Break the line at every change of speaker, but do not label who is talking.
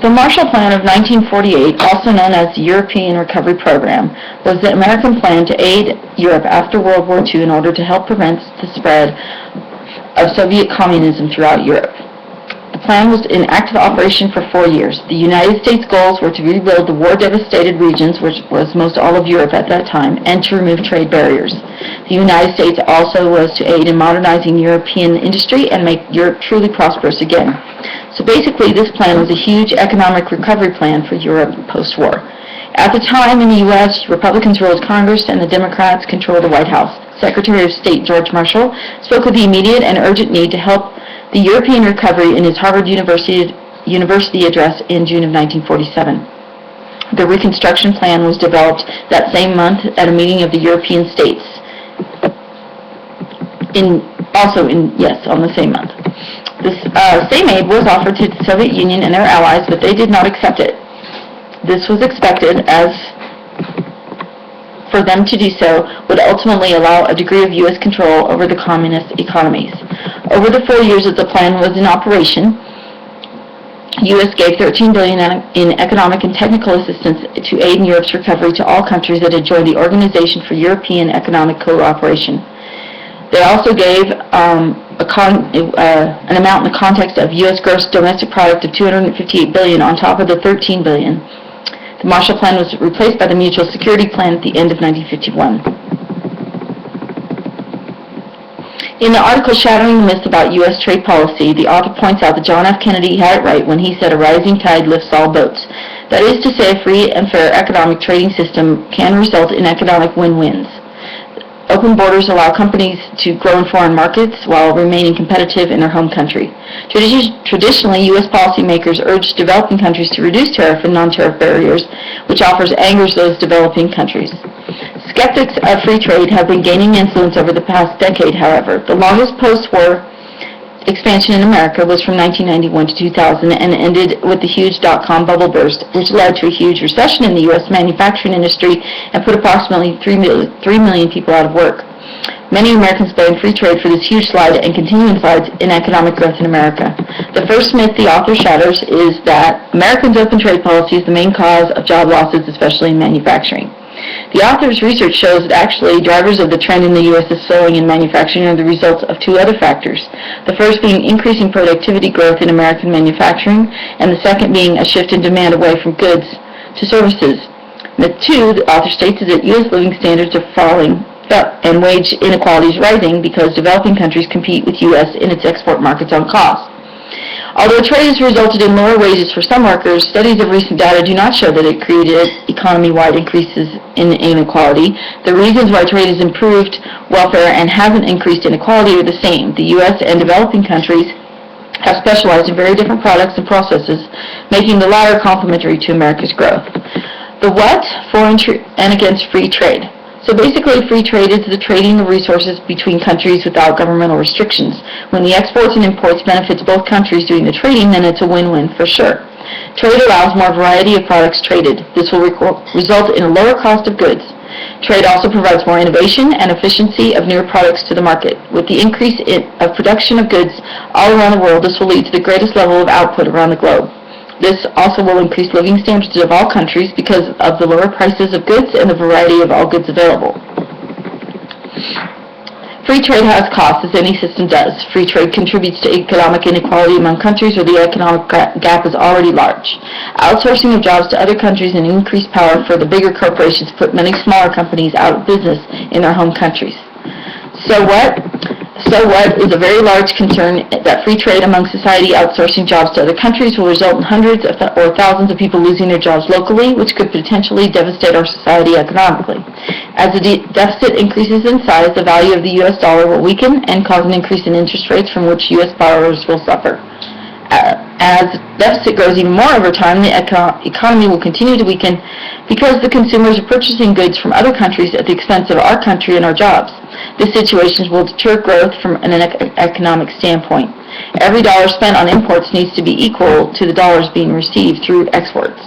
The Marshall Plan of 1948, also known as the European Recovery Program, was the American plan to aid Europe after World War II in order to help prevent the spread of Soviet communism throughout Europe. The plan was in active operation for 4 years. The United States goals were to rebuild the war-devastated regions, which was most all of Europe at that time, and to remove trade barriers. The United States also was to aid in modernizing European industry and make Europe truly prosperous again. So basically, this plan was a huge economic recovery plan for Europe post-war. At the time in the U.S., Republicans ruled Congress and the Democrats controlled the White House. Secretary of State George Marshall spoke of the immediate and urgent need to help the European recovery in his Harvard University address in June of 1947. The Reconstruction Plan was developed that same month at a meeting of the European states. On the same month. This same aid was offered to the Soviet Union and their allies, but they did not accept it. This was expected as for them to do so would ultimately allow a degree of U.S. control over the communist economies. Over the 4 years that the plan was in operation, U.S. gave $13 billion in economic and technical assistance to aid in Europe's recovery to all countries that had joined the Organization for European Economic Cooperation. They also gave an amount in the context of U.S. gross domestic product of $258 billion on top of the $13 billion. The Marshall Plan was replaced by the Mutual Security Plan at the end of 1951. In the article Shattering the Myths About U.S. Trade Policy, the author points out that John F. Kennedy had it right when he said a rising tide lifts all boats. That is to say, a free and fair economic trading system can result in economic win-wins. Open borders allow companies to grow in foreign markets while remaining competitive in their home country. Traditionally, U.S. policymakers urge developing countries to reduce tariff and non-tariff barriers, which angers those developing countries. Skeptics of free trade have been gaining influence over the past decade, however. The longest post-war expansion in America was from 1991 to 2000 and ended with the huge dot-com bubble burst, which led to a huge recession in the U.S. manufacturing industry and put approximately 3 million people out of work. Many Americans blame free trade for this huge slide and continuing slides in economic growth in America. The first myth the author shatters is that Americans' open trade policy is the main cause of job losses, especially in manufacturing. The author's research shows that actually drivers of the trend in the U.S. is slowing in manufacturing are the results of two other factors. The first being increasing productivity growth in American manufacturing, and the second being a shift in demand away from goods to services. Myth 2, the author states, is that U.S. living standards are falling and wage inequality is rising because developing countries compete with U.S. in its export markets on cost. Although trade has resulted in lower wages for some workers, studies of recent data do not show that it created economy-wide increases in inequality. The reasons why trade has improved welfare and hasn't increased inequality are the same. The U.S. and developing countries have specialized in very different products and processes, making the latter complementary to America's growth. The what for and against free trade. So basically, free trade is the trading of resources between countries without governmental restrictions. When the exports and imports benefits both countries doing the trading, then it's a win-win for sure. Trade allows more variety of products traded. This will result in a lower cost of goods. Trade also provides more innovation and efficiency of newer products to the market. With the increase of production of goods all around the world, this will lead to the greatest level of output around the globe. This also will increase living standards of all countries because of the lower prices of goods and the variety of all goods available. Free trade has costs, as any system does. Free trade contributes to economic inequality among countries where the economic gap is already large. Outsourcing of jobs to other countries and increased power for the bigger corporations put many smaller companies out of business in their home countries. So what is a very large concern that free trade among society outsourcing jobs to other countries will result in hundreds or thousands of people losing their jobs locally, which could potentially devastate our society economically. As the deficit increases in size, the value of the U.S. dollar will weaken and cause an increase in interest rates from which U.S. borrowers will suffer. As the deficit grows even more over time, the economy will continue to weaken because the consumers are purchasing goods from other countries at the expense of our country and our jobs. This situation will deter growth from an economic standpoint. Every dollar spent on imports needs to be equal to the dollars being received through exports.